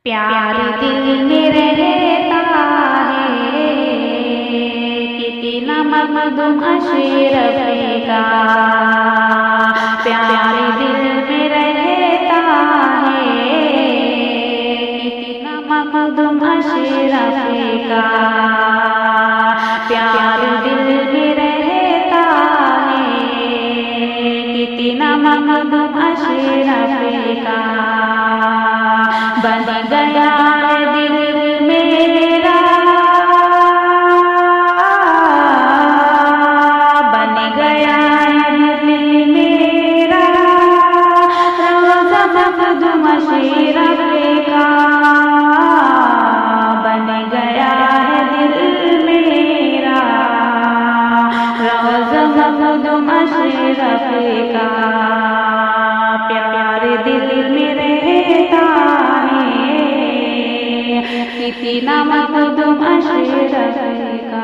प्यार दिल में रहता है, कितना मखदूम अशरफ का। प्यार दिल में रहता है, कितना मखदूम अशरफ का। प्यार दिल में रहता है, कितना मखदूम अशरफ का। बन गया दिल मेरा, बन गया दिल मेरा, रोज़ा मखदूम अशरफ का। बन गया है दिल मेरा, रोज़ा मखदूम अशरफ का। प्यार दिल में रहता है, कितना मखदूम अशरफ का।